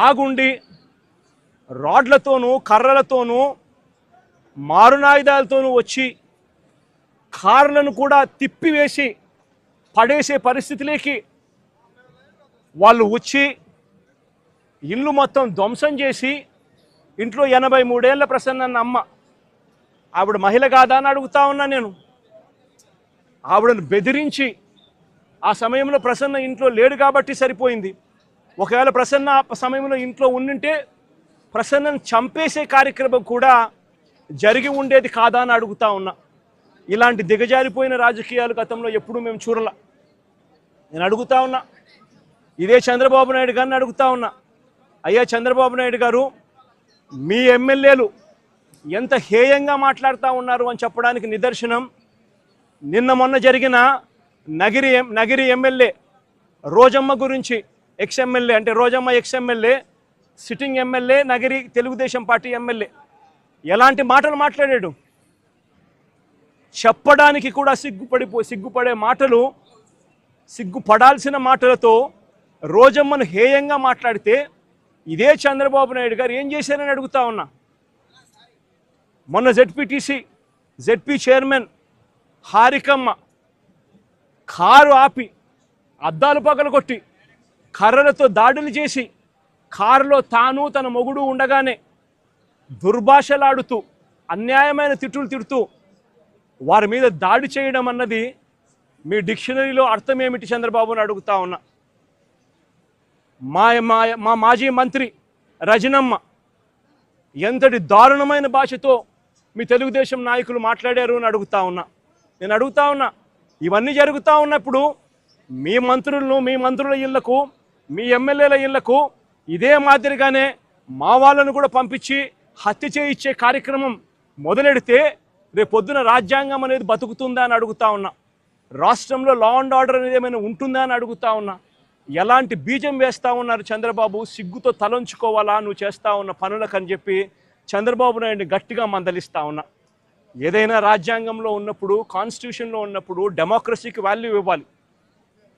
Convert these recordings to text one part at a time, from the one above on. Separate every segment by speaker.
Speaker 1: ఆగుండి రాడ్లతోనూ కర్రలతోనూ మారునాయుధాలతోనూ వచ్చి కార్లను కూడా తిప్పివేసి పడేసే పరిస్థితిలోకి వాళ్ళు వచ్చి ఇల్లు మొత్తం ధ్వంసం చేసి ఇంట్లో 83 ఏళ్ల ప్రసన్న అమ్మ ఆవిడ మహిళ కాదా అని అడుగుతా ఉన్నా నేను. ఆవిడను బెదిరించి ఆ సమయంలో ప్రసన్న ఇంట్లో లేడు కాబట్టి సరిపోయింది. ఒకవేళ ప్రసన్న ఆ సమయంలో ఇంట్లో ఉండింటే ప్రసన్నను చంపేసే కార్యక్రమం కూడా జరిగి ఉండేది కాదా అని అడుగుతా ఉన్నా. ఇలాంటి దిగజారిపోయిన రాజకీయాలు గతంలో ఎప్పుడూ మేము చూడాల. నేను అడుగుతా ఉన్నా, ఇదే చంద్రబాబు నాయుడు గారిని అడుగుతా ఉన్నా, అయ్యా చంద్రబాబు నాయుడు గారు, మీ ఎమ్మెల్యేలు ఎంత హేయంగా మాట్లాడుతూ ఉన్నారు అని చెప్పడానికి నిదర్శనం నిన్న మొన్న జరిగిన నగిరి ఎమ్మెల్యే రోజమ్మ గురించి, ఎక్స్ఎమ్మెల్యే అంటే Rojamma ex MLA, sitting MLA, Nagari Telugu Desam party MLA ఎలాంటి మాటలు మాట్లాడాడు. చెప్పడానికి కూడా సిగ్గుపడే మాటలు, సిగ్గుపడాల్సిన మాటలతో రోజమ్మను హేయంగా మాట్లాడితే ఇదే చంద్రబాబు నాయుడు గారు ఏం చేశారని అడుగుతా ఉన్నా. మొన్న జెడ్పీ చైర్మన్ హారికమ్మ కారు ఆపి అద్దాలు పగలగొట్టి కర్రలతో దాడులు చేసి కారులో తాను తన మొగుడు ఉండగానే దుర్భాషలాడుతూ అన్యాయమైన తిట్టులు తిడుతూ వారి మీద దాడి చేయడం అన్నది మీ డిక్షనరీలో అర్థం ఏమిటి చంద్రబాబుని అడుగుతా ఉన్నా. మా మాజీ మంత్రి రజనమ్మ ఎంతటి దారుణమైన భాషతో మీ తెలుగుదేశం నాయకులు మాట్లాడారు అని అడుగుతా ఉన్నా. నేను అడుగుతా ఉన్నా, ఇవన్నీ జరుగుతూ ఉన్నప్పుడు మీ మంత్రుల ఇళ్లకు, మీ ఎమ్మెల్యేల ఇళ్లకు ఇదే మాదిరిగానే మా వాళ్ళను కూడా పంపించి హత్య చేయించే కార్యక్రమం మొదలెడితే రేపొద్దున రాజ్యాంగం అనేది బతుకుతుందా అని అడుగుతా ఉన్నా. రాష్ట్రంలో లా అండ్ ఆర్డర్ అనేది ఏమైనా ఉంటుందా అని అడుగుతా ఉన్నా. ఎలాంటి బీజం వేస్తూ ఉన్నారు చంద్రబాబు, సిగ్గుతో తలంచుకోవాలా నువ్వు చేస్తూ ఉన్న పనులకు అని చెప్పి చంద్రబాబు నాయుడిని గట్టిగా మందలిస్తూ ఉన్నా. ఏదైనా రాజ్యాంగంలో ఉన్నప్పుడు, కాన్స్టిట్యూషన్లో ఉన్నప్పుడు డెమోక్రసీకి వాల్యూ ఇవ్వాలి.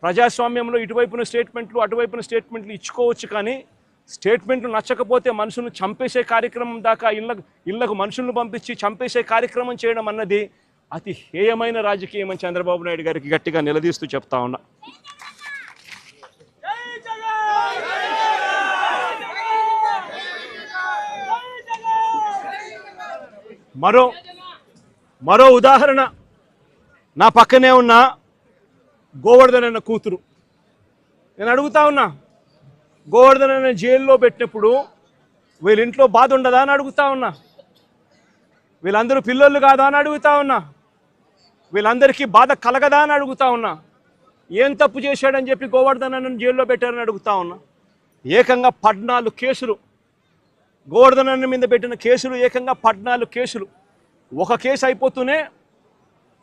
Speaker 1: ప్రజాస్వామ్యంలో ఇటువైపున స్టేట్మెంట్లు అటువైపున స్టేట్మెంట్లు ఇచ్చుకోవచ్చు, కానీ స్టేట్మెంట్లు నచ్చకపోతే మనుషులను చంపేసే కార్యక్రమం దాకా ఇళ్లకు మనుషులను పంపించి చంపేసే కార్యక్రమం చేయడం అన్నది అతి హేయమైన రాజకీయం అని చంద్రబాబు నాయుడు గారికి గట్టిగా నిలదీస్తూ చెప్తా ఉన్నా. మరో ఉదాహరణ, నా పక్కనే ఉన్న గోవర్ధన్ అన్న కూతురు. నేను అడుగుతా ఉన్నా, గోవర్ధన్ అన్న జైల్లో పెట్టినప్పుడు వీళ్ళ ఇంట్లో బాధ ఉండదా అని అడుగుతా ఉన్నా. వీళ్ళందరూ పిల్లలు కాదా అని అడుగుతా ఉన్నా. వీళ్ళందరికీ బాధ కలగదా అని అడుగుతా ఉన్నా. ఏం తప్పు చేశాడని చెప్పి గోవర్ధన్ అన్నను జైల్లో పెట్టారని అడుగుతా ఉన్నా. ఏకంగా 14 కేసులు, గోవర్ధన్ అన్న మీద పెట్టిన కేసులు ఏకంగా 14 కేసులు. ఒక కేసు అయిపోతూనే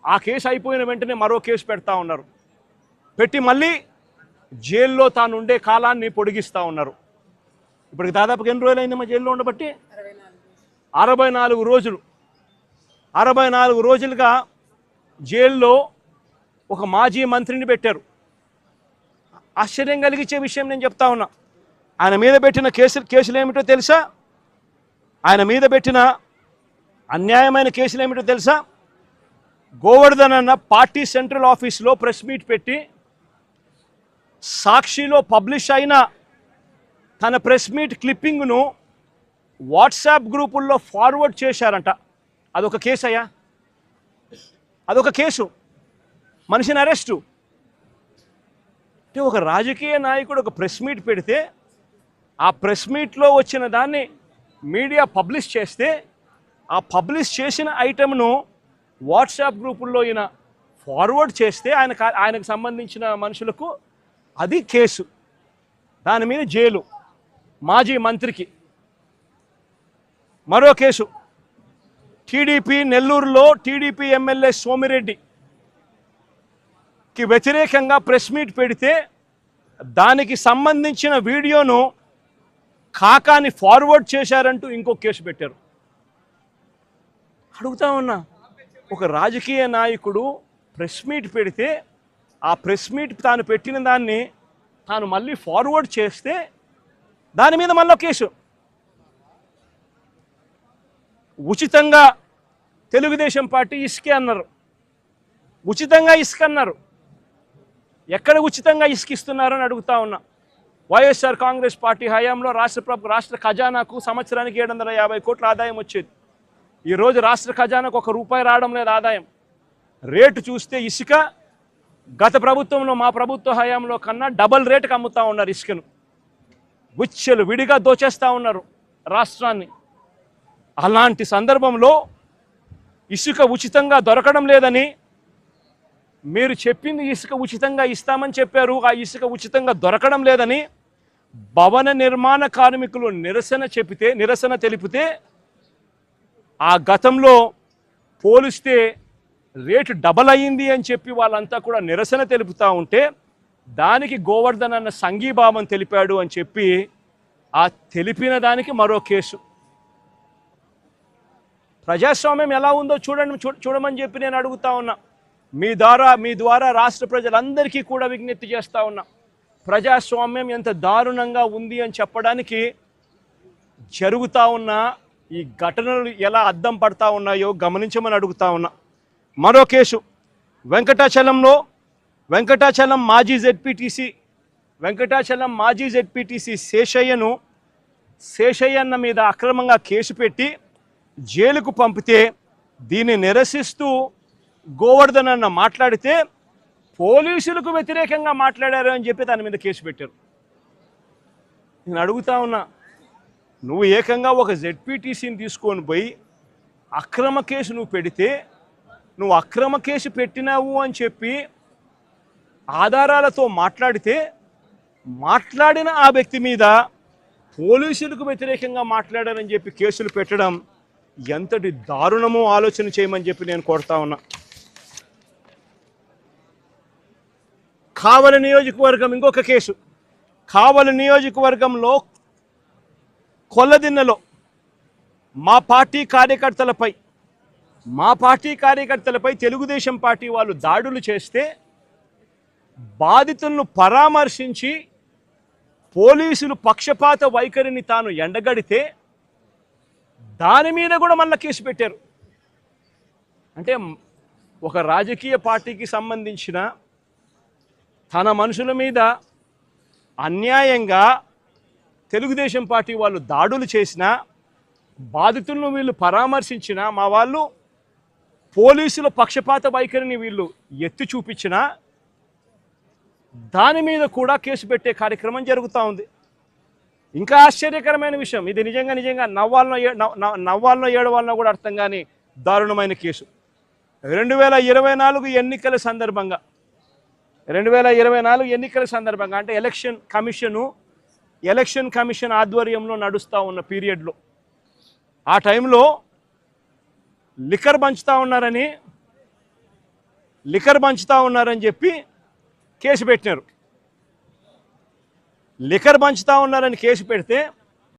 Speaker 1: ఆ కేసు అయిపోయిన వెంటనే మరో కేసు పెడతా ఉన్నారు. పెట్టి మళ్ళీ జైల్లో తాను ఉండే కాలాన్ని పొడిగిస్తూ ఉన్నారు. ఇప్పటికి దాదాపుగా ఎన్ని రోజులు అయిందమ్మా జైల్లో ఉండబట్టి? 64 రోజులు. 64 రోజులుగా జైల్లో ఒక మాజీ మంత్రిని పెట్టారు. ఆశ్చర్యం కలిగించే విషయం నేను చెప్తా ఉన్నా. ఆయన మీద పెట్టిన కేసులు ఏమిటో తెలుసా? ఆయన మీద పెట్టిన అన్యాయమైన కేసులు ఏమిటో తెలుసా? గోవర్ధన్ అన్న పార్టీ సెంట్రల్ ఆఫీస్లో ప్రెస్ మీట్ పెట్టి సాక్షిలో పబ్లిష్ అయిన తన ప్రెస్ మీట్ క్లిప్పింగ్ను వాట్సాప్ గ్రూపుల్లో ఫార్వర్డ్ చేశారంట. అదొక కేసు అయ్యా, అదొక కేసు. మనిషిని అరెస్టు. అంటే ఒక రాజకీయ నాయకుడు ఒక ప్రెస్ మీట్ పెడితే ఆ ప్రెస్ మీట్లో వచ్చిన దాన్ని మీడియా పబ్లిష్ చేస్తే ఆ పబ్లిష్ చేసిన ఐటెంను వాట్సాప్ గ్రూపుల్లో ఈయన ఫార్వర్డ్ చేస్తే ఆయనకు సంబంధించిన మనుషులకు అది కేసు. దాని మీద జైలు. మాజీ మంత్రికి మరో కేసు. టీడీపీ నెల్లూరులో టీడీపీ ఎమ్మెల్యే సోమిరెడ్డికి వ్యతిరేకంగా ప్రెస్ మీట్ పెడితే దానికి సంబంధించిన వీడియోను కాకాని ఫార్వర్డ్ చేశారంటూ ఇంకో కేసు పెట్టారు. అడుగుతా ఉన్నా, ఒక రాజకీయ నాయకుడు ప్రెస్ మీట్ పెడితే ఆ ప్రెస్ మీట్ తాను పెట్టిన దాన్ని తాను మళ్ళీ ఫార్వర్డ్ చేస్తే దాని మీద మళ్ళీ కేసు. ఉచితంగా తెలుగుదేశం పార్టీ ఇసుకే అన్నారు, ఉచితంగా ఇసుక అన్నారు. ఎక్కడ ఉచితంగా ఇసుకిస్తున్నారు అని అడుగుతా ఉన్నా. వైఎస్ఆర్ కాంగ్రెస్ పార్టీ హయాంలో రాష్ట్ర ఖజానాకు సంవత్సరానికి 750 కోట్ల ఆదాయం వచ్చేది. ఈరోజు రాష్ట్ర ఖజానాకు ₹1 రావడం లేదు ఆదాయం. రేటు చూస్తే ఇసుక గత ప్రభుత్వంలో, మా ప్రభుత్వ హయాంలో కన్నా డబల్ రేటుకి అమ్ముతూ ఉన్నారు ఇసుకను. గుచ్చెలు విడిగా దోచేస్తూ ఉన్నారు రాష్ట్రాన్ని. అలాంటి సందర్భంలో ఇసుక ఉచితంగా దొరకడం లేదని, మీరు చెప్పింది ఇసుక ఉచితంగా ఇస్తామని చెప్పారు, ఆ ఇసుక ఉచితంగా దొరకడం లేదని భవన నిర్మాణ కార్మికులు నిరసన తెలిపితే ఆ గతంలో పోలిస్తే రేటు డబల్ అయ్యింది అని చెప్పి వాళ్ళంతా కూడా నిరసన తెలుపుతూ ఉంటే దానికి గోవర్ధన్ అన్న సంఘీభావం తెలిపాడు అని చెప్పి ఆ తెలిపిన దానికి మరో కేసు. ప్రజాస్వామ్యం ఎలా ఉందో చూడమని చెప్పి నేను అడుగుతా ఉన్నా. మీ ద్వారా రాష్ట్ర ప్రజలందరికీ కూడా విజ్ఞప్తి చేస్తూ ఉన్నా. ప్రజాస్వామ్యం ఎంత దారుణంగా ఉంది అని చెప్పడానికి జరుగుతూ ఉన్న ఈ ఘటనలు ఎలా అద్దం పడతా ఉన్నాయో గమనించమని అడుగుతా ఉన్నా. మరో కేసు వెంకటాచలం మాజీ జెడ్పీటీసీ శేషయ్యన్న మీద అక్రమంగా కేసు పెట్టి జైలుకు పంపితే దీన్ని నిరసిస్తూ గోవర్ధన్ అన్న మాట్లాడితే పోలీసులకు వ్యతిరేకంగా మాట్లాడారు అని చెప్పి దాని మీద కేసు పెట్టారు. నేను అడుగుతా ఉన్నా, నువ్వు ఏకంగా ఒక జెడ్పీటీసీని తీసుకొని పోయి అక్రమ కేసు నువ్వు పెడితే, నువ్వు అక్రమ కేసు పెట్టినావు అని చెప్పి ఆధారాలతో మాట్లాడిన ఆ వ్యక్తి మీద పోలీసులకు వ్యతిరేకంగా మాట్లాడారని చెప్పి కేసులు పెట్టడం ఎంతటి దారుణమో ఆలోచన చేయమని చెప్పి నేను కోరుతా ఉన్నా. కావలి నియోజకవర్గం ఇంకొక కేసు. కావలి నియోజకవర్గంలో కొల్లదిన్నెలో మా పార్టీ కార్యకర్తలపై తెలుగుదేశం పార్టీ వాళ్ళు దాడులు చేస్తే బాధితులను పరామర్శించి పోలీసులు పక్షపాత వైఖరిని తాను ఎండగడితే దాని మీద కూడా మళ్ళీ కేసు పెట్టారు. అంటే ఒక రాజకీయ పార్టీకి సంబంధించిన తన మనుషుల మీద అన్యాయంగా తెలుగుదేశం పార్టీ వాళ్ళు దాడులు చేసినా, బాధితులను వీళ్ళు పరామర్శించినా, మా వాళ్ళు పోలీసుల పక్షపాత వైఖరిని వీళ్ళు ఎత్తి చూపించినా దాని మీద కూడా కేసు పెట్టే కార్యక్రమం జరుగుతూ ఉంది. ఇంకా ఆశ్చర్యకరమైన విషయం, ఇది నిజంగా నవ్వాలనో ఏడవాలనో కూడా అర్థం కాని దారుణమైన కేసు. 2024 ఎన్నికల సందర్భంగా అంటే ఎలక్షన్ కమిషన్ ఆధ్వర్యంలో నడుస్తూ ఉన్న పీరియడ్లో ఆ టైంలో లిక్కర్ పంచుతా ఉన్నారని చెప్పి కేసు పెట్టినారు. లిక్కర్ పంచుతా ఉన్నారని కేసు పెడితే